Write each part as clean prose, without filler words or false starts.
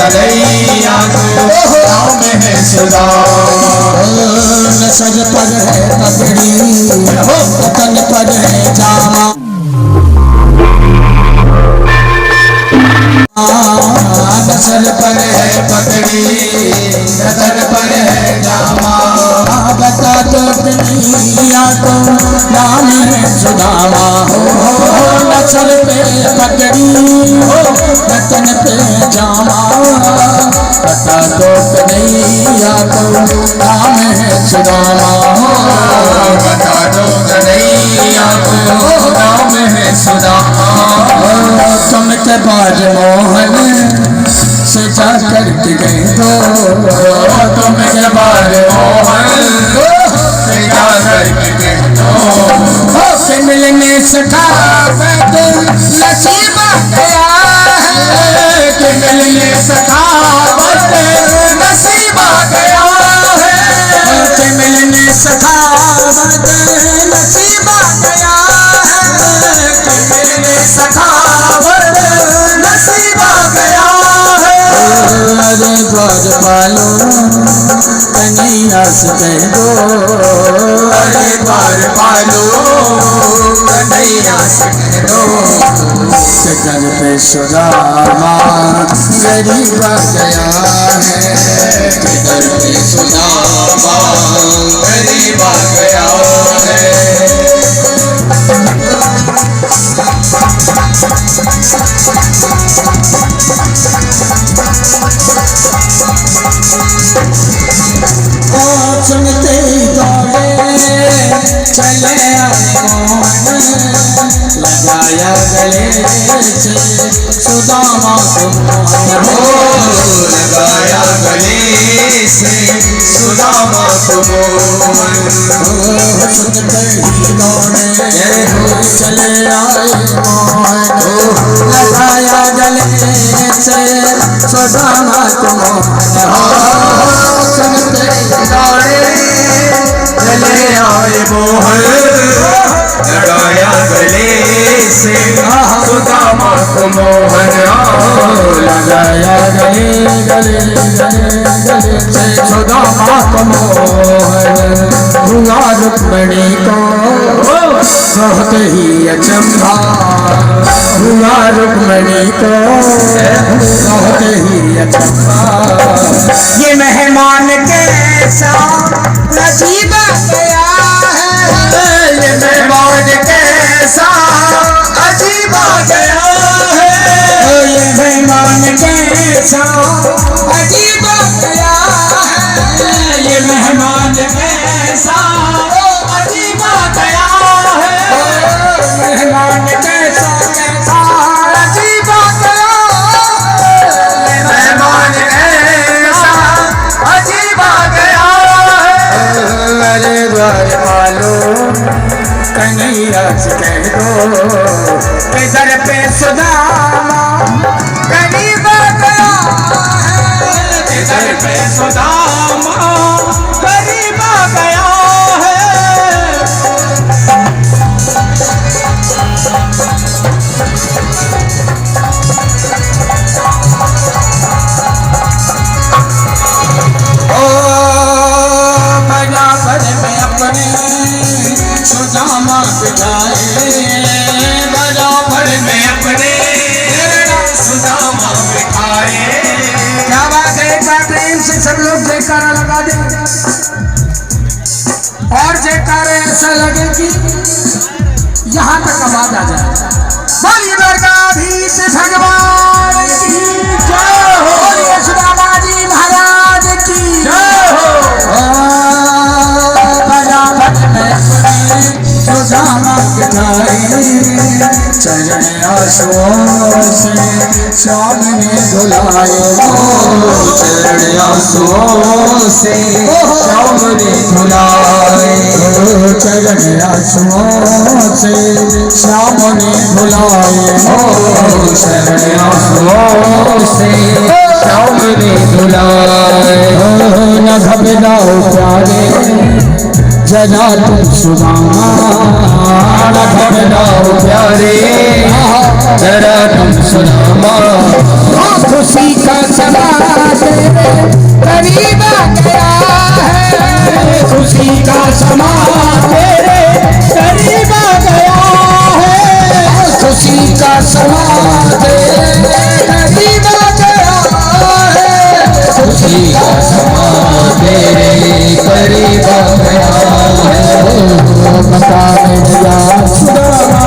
कन्हैया को नाम है सुदामा। न सर पर है पगड़ी तन पर है जामा, न सर पर है पगड़ी तन पर है जामा। बता दो कन्हैया को नाम है सुदामा हो। न सर पे पगड़ी तन पे जामा, बता दो कन्हैया को नाम है सुदामा हो। बता दो कन्हैया को नाम है सुदामा। तुम के बाज मोहन सजा करके गए दो, तुम के बाज मोहन सजा करके गए दो। से मिलने सखा नसीब गया है, कि मिलने सखावत नसीब गया है। कि मिलने सखावत नसीब गया है, कि मिलने सखावत नसीब गया है। अरे द्वार पालो कन्हैया से कह दो, अरे द्वार पालो कन्हैया से कह दो। घर पे सुदामा गरीब गया है, घर पे सुदामा गरीब गया है। सुनते ही दौड़े चले आए मोहन, लगाया गले से सुदामा को मोहन हो। लगाया गले से सुदामा को मोहन। सुनते ही दौड़े चले आए मोहन, लगाया गले से सुदामा को मोहन हो। सुनते ही दौड़े चले आए मोहन, लगाया गले से सुदामा को मोहन। लगाया गले से सुदामा को मोहन। हुआ रुक्मिणी को बहुत ही अचंभा, हुआ रुक्मिणी को बहुत ही अचंभा। ये मेहमान कैसा नसीब गया है, ये मेहमान कैसा अजीब गया है। ये मेहमान कैसा अजीब गया है, ये मेहमान कैसा अजीब गया है। मेहमान कैसा कैसा अजीब गया है, मेहमान कैसा अजीब गया है। अरे द्वार पालो कन्हैया से कह दो, इधर पे सुदामा गरीब गया है, इधर पे सुदामा गरीब गया है। बराबर में अपने सुदामा बिठाए, बराबर में अपने सुदामा बिठाए। क्या बात है। एक बार प्रेम से सब लोग जयकारा लगा दे, और जयकारे ऐसा लगे कि यहाँ तक आवाज आ जाए। बोलिए द्वारकाधीश भगवान की जय हो, बोलिए सुदामा जी महाराज की जय हो। बराबर में सुदामा बिठाए, चरण आंसुओं से श्याम ने धुलाए, चरण आंसुओं से श्याम ने धुलाए। चरण आंसुओं से श्याम ने धुलाए, चरण आंसुओं से श्याम ने धुलाए। न घबराओ प्यारे जरा तुम सुदामा, न घबराओ प्यारे जरा तुम सुदामा। खुशी का समा तेरे करीब आ गया है, खुशी का समा तेरे करीब आ गया है, खुशी का समा तेरे करीब आ गया है, खुशी का समा तेरे करीब आ गया है। बता मेरा सुदामा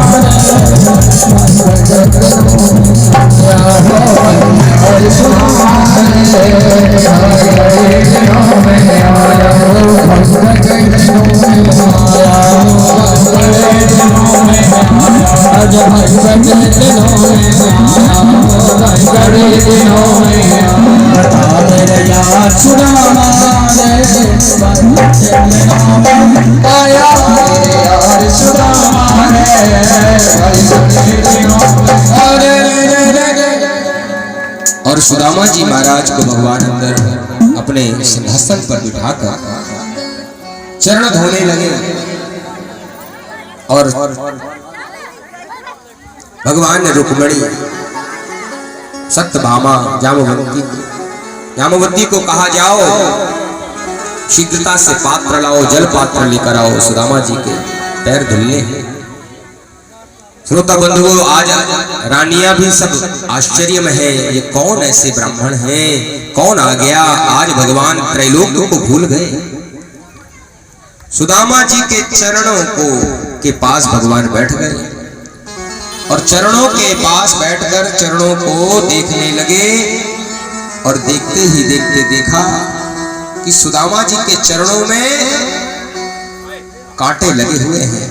और और सुदामा जी महाराज को भगवान अंदर अपने सिंहासन पर बिठाकर चरण धोने लगे और भगवान ने रुक्मिणी सत्यभामा जामवती को कहा, जाओ शीघ्रता से पात्र लाओ, जल पात्र लेकर आओ, सुदामा जी के पैर धुलने हैं। श्रोता बंधुओं, आज रानियां भी सब आश्चर्य में है, ये कौन ऐसे ब्राह्मण हैं, कौन आ गया। आज भगवान त्रैलोक्य को भूल गए। सुदामा जी के चरणों के पास भगवान बैठ गए और चरणों के पास बैठकर चरणों को देखने लगे और देखते ही देखते देखा कि सुदामा जी के चरणों में कांटे लगे हुए हैं,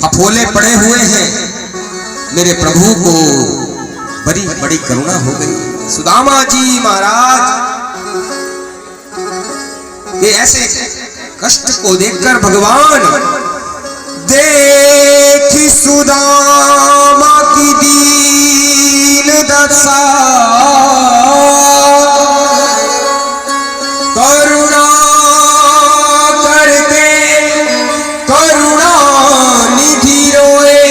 फफोले पड़े हुए हैं। मेरे प्रभु को बड़ी बड़ी करुणा हो गई। सुदामा जी महाराज के ऐसे कष्ट को देखकर भगवान, देखी सुदामा की दीन दशा, करुणा करके करुणा निधि रोए,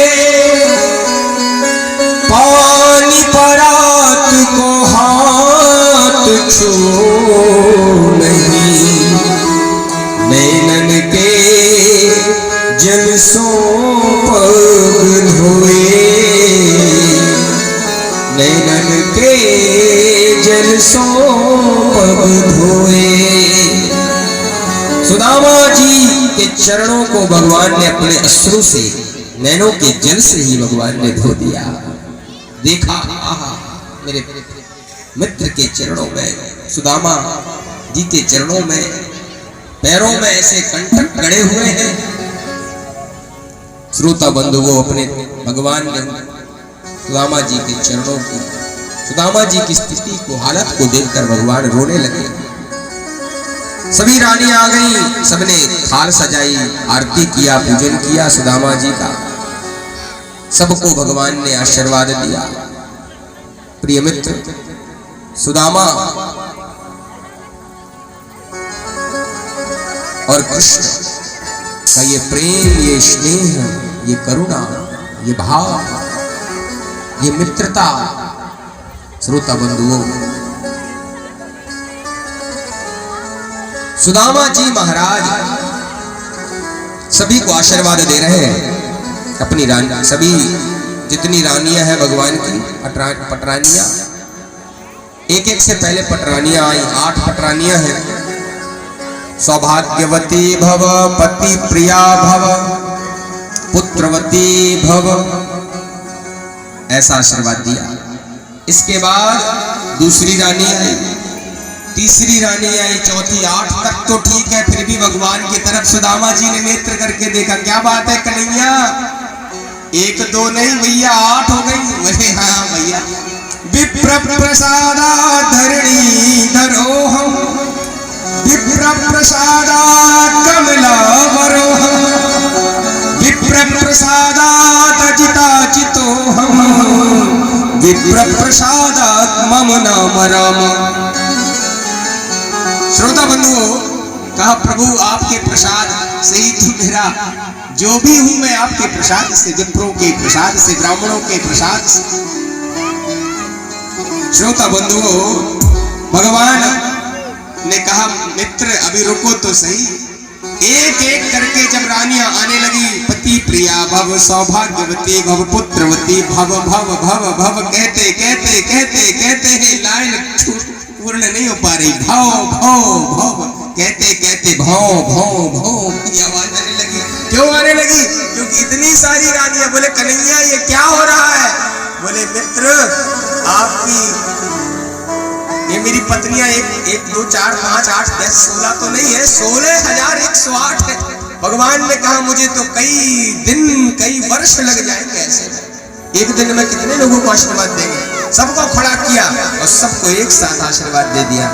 पानी परात को हाथ छू नहीं, नैनन के जल सो पग धोए, नैनन के जल सो पग धोए। सुदामा जी के चरणों को भगवान ने अपने अश्रु से, नैनों के जल से ही भगवान ने धो दिया। देखा, आहा, मेरे मित्र के चरणों में, सुदामा जी के चरणों में, पैरों में ऐसे कंटक गड़े हुए हैं। श्रोता बंधुओं, अपने भगवान ने सुदामा जी के चरणों की, सुदामा जी की स्थिति को, हालत को देखकर भगवान रोने लगे। सभी रानी आ गई, सबने थाल सजाई, आरती किया, पूजन किया सुदामा जी का। सबको भगवान ने आशीर्वाद दिया। प्रिय मित्र, सुदामा और कृष्ण का ये प्रेम, ये स्नेह, ये करुणा, ये भाव, ये मित्रता, श्रोता बंधुओं, सुदामा जी महाराज सभी को आशीर्वाद दे रहे हैं। अपनी रानी, सभी जितनी रानियां हैं भगवान की, पटरानियां, एक एक से पहले पटरानियां आई, 8 पटरानियां हैं। सौभाग्यवती भव, पति प्रिया भव, पुत्रवती भव, ऐसा आशीर्वाद दिया। इसके बाद दूसरी रानी आई, तीसरी रानी आई, चौथी, 8 तक तो ठीक है। फिर भी भगवान की तरफ सुदामा जी ने नेत्र करके देखा, क्या बात है कन्हैया, 1 2 नहीं भैया, 8 हो गई। बोले हाँ भैया। विप्र प्रसादा धरणी धरोहम, विप्र प्रसादा कमला वरोहम, विप्र प्रसादा तजिता चितोहम, विप्र प्रसादा मम नाम राम। श्रोता बंधुओं, कहा प्रभु आपके प्रसाद से ही तो मेरा, जो भी हूं मैं आपके प्रसाद से, विप्रों के प्रसाद से, ब्राह्मणों के प्रसाद से। श्रोता बंधुओं, भगवान ने कहा मित्र अभी रुको तो सही। एक एक करके जब रानियां आने लगी, पति प्रिया भव, सौभाग्यवती भव, पुत्रवती भव, भव भव भव कहते कहते कहते कहते हैं लाइन पूर्ण नहीं हो पा रही। भव भव भव कहते कहते भव भव भव की आवाज आने लगी। क्यों आने लगी? क्योंकि इतनी सारी रानियां। बोले कन्हैया ये क्या हो रहा है? बोले मित्र आपकी ये मेरी पत्नियां एक 2 4 5 8 10 16 तो नहीं है, 16,108 है। भगवान ने कहा मुझे तो कई दिन कई वर्ष लग जाएंगे ऐसे। एक दिन में कितने लोगों को आशीर्वाद देंगे? सबको खड़ा किया और सबको एक साथ आशीर्वाद दे दिया।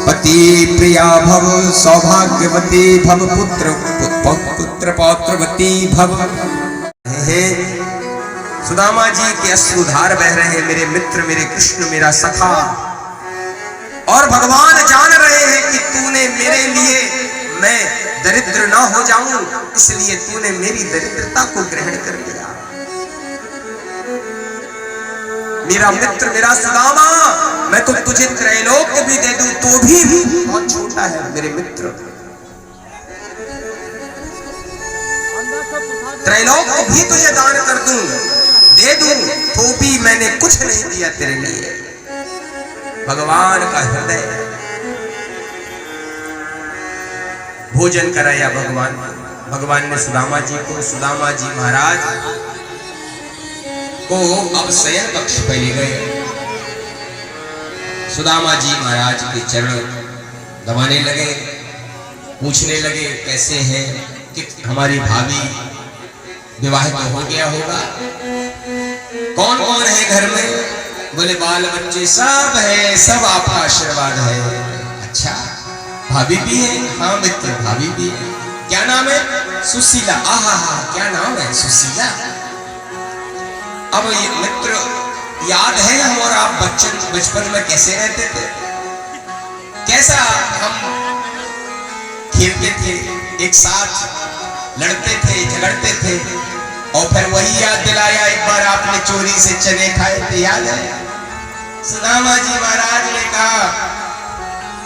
पति प्रिया भव, सौभाग्यवती भव, पुत्र पौत्रवती भव। हे सुदामा जी के अश्रुधार बह रहे हैं, मेरे मित्र मेरे कृष्ण मेरा सखा। और भगवान जान रहे हैं कि तूने मेरे लिए मैं दरिद्र ना हो जाऊं, इसलिए तूने मेरी दरिद्रता को ग्रहण कर लिया। मेरा मित्र मेरा सुदामा, मैं तो तुझे त्रैलोक भी दे दूं तो भी बहुत छोटा है मेरे मित्र। त्रैलोक भी तुझे दान कर दूं, दे दूं तो भी मैंने कुछ नहीं दिया तेरे लिए। भगवान का हृदय भोजन कराया भगवान। भगवान ने सुदामा जी को, सुदामा जी महाराज को अब शयन कक्ष पे ले गए। सुदामा जी महाराज के चरण दबाने लगे, पूछने लगे कैसे हैं कि हमारी भाभी विवाह तो हो गया होगा, कौन कौन है घर में? बोले बाल बच्चे सब है, सब आपका आशीर्वाद है। अच्छा भाभी भी है? हाँ मित्र भाभी भी है। क्या नाम है? सुशीला। आहा हा क्या नाम है? सुशीला। अब ये मित्र याद है हम और आप बचपन में कैसे रहते थे, कैसा हम खेलते थे, एक साथ लड़ते थे, झगड़ते थे। और फिर वही याद दिलाया, एक बार आपने चोरी से चने खाए थे, याद है? सुदामा जी महाराज ने कहा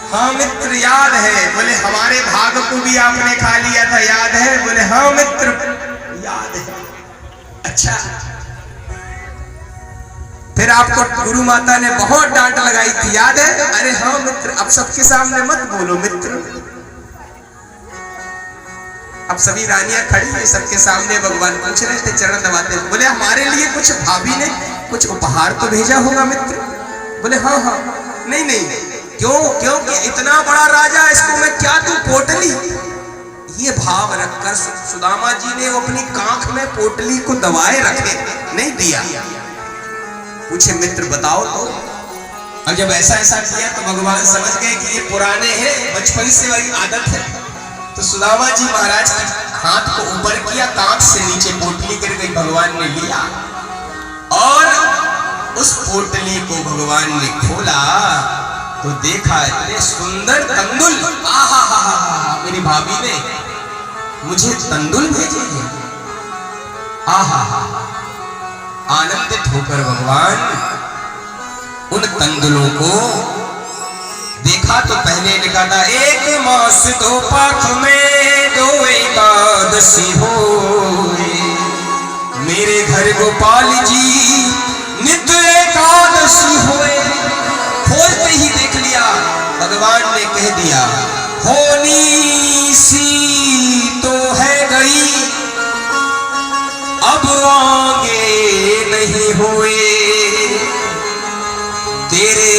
हाँ मित्र याद है। बोले हमारे भाग को भी आपने खा लिया था, याद है? बोले हाँ मित्र याद है। अच्छा फिर आपको गुरु माता ने बहुत डांट लगाई थी, याद है? अरे हाँ मित्र। अब सबके सामने मत बोलो मित्र। अब सभी रानियां खड़ी हैं, सबके सामने भगवान पूछ रहे थे, चरण दबाते। बोले हमारे लिए कुछ भाभी ने कुछ उपहार तो भेजा होगा मित्र? बोले हाँ हाँ। नहीं नहीं क्यों? क्योंकि इतना बड़ा राजा, इसको मैं क्या दूं? पोटली। ये भाव रखकर सुदामा जी ने अपनी कांख में पोटली को दबाए रखे, नहीं दिया। पूछे मित्र बताओ तो। और जब ऐसा ऐसा किया तो भगवान समझ गए कि ये पुराने हैं, बचपन से वही आदत है। तो सुदामा जी महाराज हाथ को ऊपर किया, कांख से नीचे पोटली गिर गई, भगवान ने लिया और उस पोटली को भगवान ने खोला तो देखा इतने सुंदर तंदुल। आहा हा हा, मेरी भाभी ने मुझे तंदुल भेजे हैं। आहा हा, आनंदित होकर भगवान उन तंदुलों को देखा तो पहले लिखा था 1 मास 2 पाख में 2 एकादशी होए, मेरे घर गोपाल जी नित्य एकादशी होए। खोलते ही देख लिया, भगवान ने कह दिया होनी सी तो है गई, अब आगे नहीं हुए, तेरे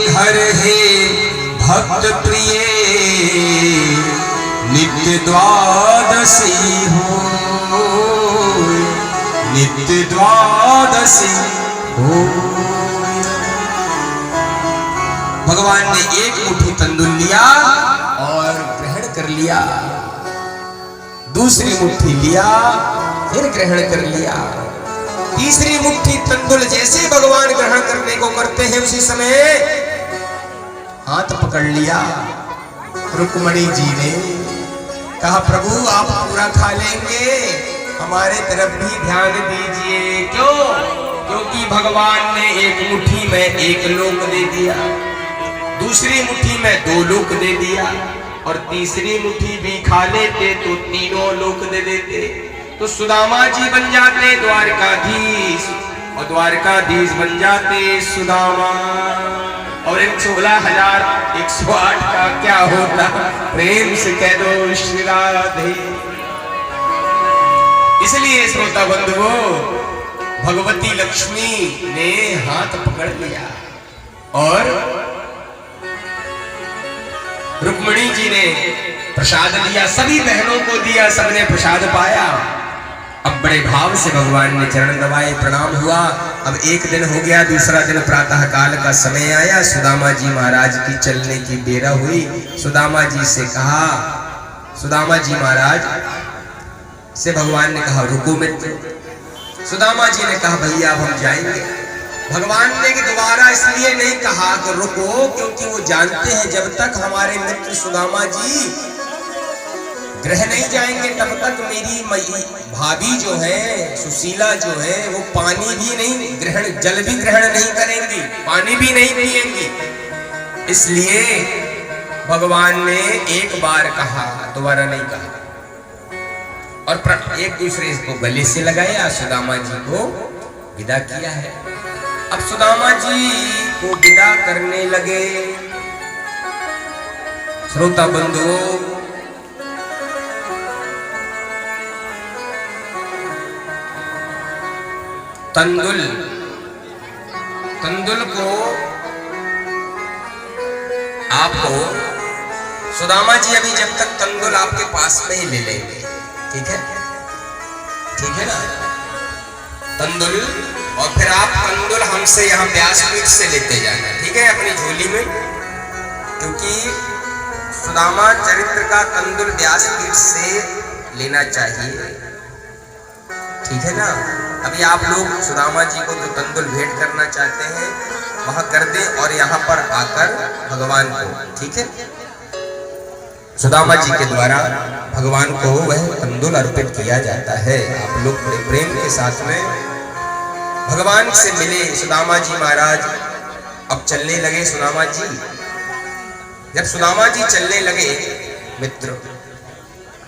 घर है भक्त प्रिय नित्य द्वादशी हो, नित्य द्वादशी हो। भगवान ने एक मुट्ठी तंदुल लिया और ग्रहण कर लिया, दूसरी मुट्ठी लिया फिर ग्रहण कर लिया, तीसरी मुट्ठी तंदुल जैसे भगवान ग्रहण करने को करते हैं उसी समय हाथ पकड़ लिया। रुक्मणी जी ने कहा प्रभु आप पूरा खा लेंगे, हमारे तरफ भी ध्यान दीजिए। क्यों? क्योंकि भगवान ने एक मुट्ठी में एक लोक दे दिया, दूसरी मुट्ठी में 2 लोक दे दिया, और तीसरी मुट्ठी भी खा लेते तो 3 लोक दे देते। तो सुदामा जी बन जाते द्वारकाधीश, और द्वारकाधीश बन जाते सुदामा। और इन 16,108 का क्या होता? प्रेम से कह दो श्री राधे। इसलिए श्रोता बंधुओं, भगवती लक्ष्मी ने हाथ पकड़ लिया और रुक्मिणी जी ने प्रसाद लिया, सभी बहनों को दिया, सबने प्रसाद पाया। अब बड़े भाव से भगवान ने चरण दबाए, प्रणाम हुआ। अब एक दिन हो गया, दूसरा दिन प्रातः काल का समय आया, सुदामा जी महाराज की चलने की बेरा हुई। सुदामा जी से कहा, सुदामा जी महाराज से भगवान ने कहा रुको मित्र। सुदामा जी ने कहा भैया अब हम जाएंगे। भगवान ने दोबारा इसलिए नहीं कहा कि रुको, क्योंकि वो जानते हैं जब तक हमारे मित्र सुदामा जी गृह नहीं जाएंगे तब तक मेरी भाभी जो है, सुशीला जो है, वो पानी भी नहीं ग्रहण, जल भी ग्रहण नहीं करेंगी, पानी भी नहीं पिएंगी। इसलिए भगवान ने एक बार कहा, दोबारा नहीं कहा, और एक दूसरे को गले से लगाया, सुदामा जी को विदा किया है। अब सुदामा जी को विदा करने लगे। श्रोता बंधुओं, तंदुल को आपको सुदामा जी अभी जब तक तंदुल आपके पास में ही ले लेंगे, ठीक है, ठीक है ना, तंदुल, और फिर आप तंदुल हमसे यहाँ व्यासपीठ से लेते जाना, ठीक है, अपनी झोली में, क्योंकि सुदामा चरित्र का तंदुल व्यासपीठ से लेना चाहिए, ठीक है ना। अभी आप लोग सुदामा जी को जो तंदुल भेंट करना चाहते हैं वहां कर दें, और यहाँ पर आकर भगवान को, ठीक है, सुदामा जी के द्वारा भगवान को वह तंदुल अर्पित किया जाता है। आप लोग बड़े प्रेम के साथ में भगवान से मिले। सुदामा जी महाराज अब चलने लगे। सुदामा जी, जब सुदामा जी चलने लगे, मित्र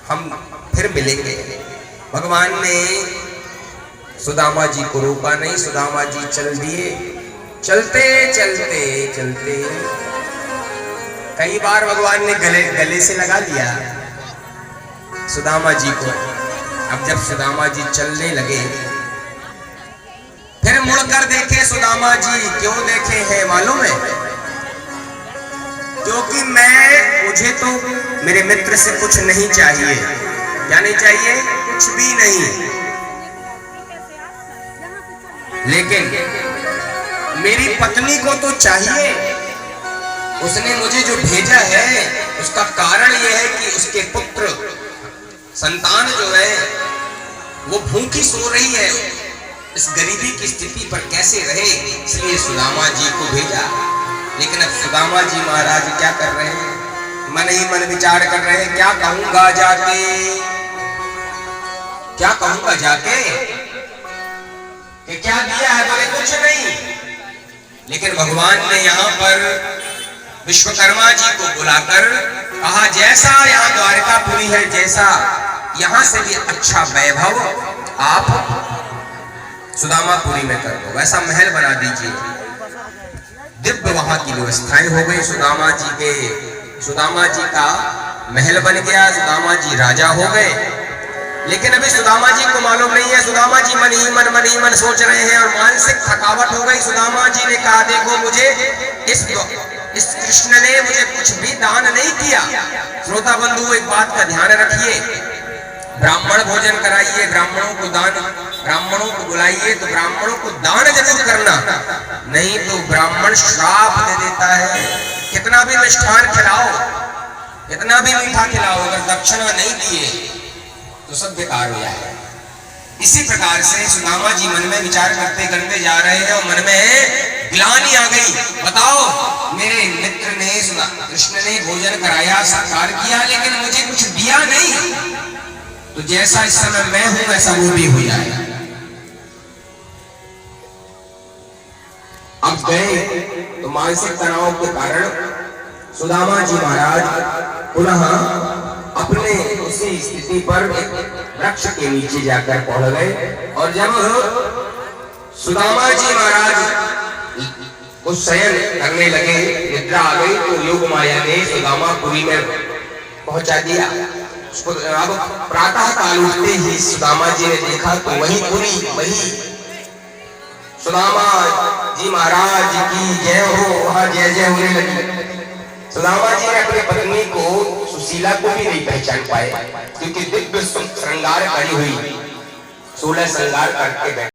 हम फिर मिलेंगे, भगवान ने सुदामा जी को रोका नहीं, सुदामा जी चल दिए। चलते चलते चलते कई बार भगवान ने गले से लगा लिया सुदामा जी को। अब जब सुदामा जी चलने लगे, फिर मुड़कर देखे सुदामा जी। क्यों देखे हैं मालूम है? क्योंकि मुझे तो मेरे मित्र से कुछ नहीं चाहिए। क्या नहीं चाहिए? कुछ भी नहीं, लेकिन मेरी पत्नी को तो चाहिए। उसने मुझे जो भेजा है उसका कारण यह है कि उसके पुत्र संतान जो है वो भूखी सो रही है, इस गरीबी की स्थिति पर कैसे रहे, इसलिए सुदामा जी को भेजा। लेकिन अब सुदामा जी महाराज क्या कर रहे हैं? मन ही मन विचार कर रहे हैं, क्या कहूंगा जाके, क्या कहूंगा जाके, कि क्या दिया है? बोले कुछ नहीं। लेकिन भगवान ने यहाँ पर विश्वकर्मा जी को बुलाकर कहा, जैसा यहाँ द्वारकापुरी है, जैसा यहाँ से भी अच्छा वैभव आप सुदामापुरी में कर दो, वैसा महल बना दीजिए। दिव्य वहां की व्यवस्थाएं हो गई। सुदामा जी का महल बन गया, सुदामा जी राजा हो गए। लेकिन अभी सुदामा जी को मालूम नहीं है, सुदामा जी मन ही मन सोच रहे हैं और मानसिक थकावट हो गई। सुदामा जी ने कहा, देखो मुझे इस कृष्ण ने मुझे कुछ भी दान नहीं किया। श्रोता बंधु एक बात का ध्यान रखिए, ब्राह्मण भोजन कराइए, ब्राह्मणों को बुलाइए तो ब्राह्मणों को दान जरूर करना, नहीं तो ब्राह्मण श्राप दे देता है। कितना भी मिष्ठान खिलाओ, कितना भी मीठा खिलाओ, अगर दक्षिणा नहीं दिए तो सब बेकार हो जाएगा। इसी प्रकार से सुदामा जी मन में विचार करते करते जा रहे हैं और मन में ग्लानि आ गई। बताओ, मेरे मित्र ने कृष्ण ने भोजन कराया, सत्कार किया, लेकिन मुझे कुछ दिया नहीं, तो जैसा इस समय मैं हूं वैसा वो भी हो जाएगा। अब गए तो मानसिक तनाव के कारण सुदामा जी महाराज पुनः अपने उसी स्थिति पर एक वृक्ष के नीचे जाकर पहुंच गए। और जब सुदामा जी महाराज उस शयन करने लगे, निद्रा आ गई, तो योग माया ने सुदामापुरी में पहुंचा दिया उसको। अब प्रातः काल उठते ही सुदामा जी ने देखा तो वही पुरी, वही सुदामा जी महाराज की जय हो, वहां जय जय होने लगी। सुदामा जी ने अपनी पत्नी को सुशीला को भी नहीं पहचान पाए, क्योंकि दिव्य श्रृंगार करी हुई, 16 श्रृंगार करके बैठे।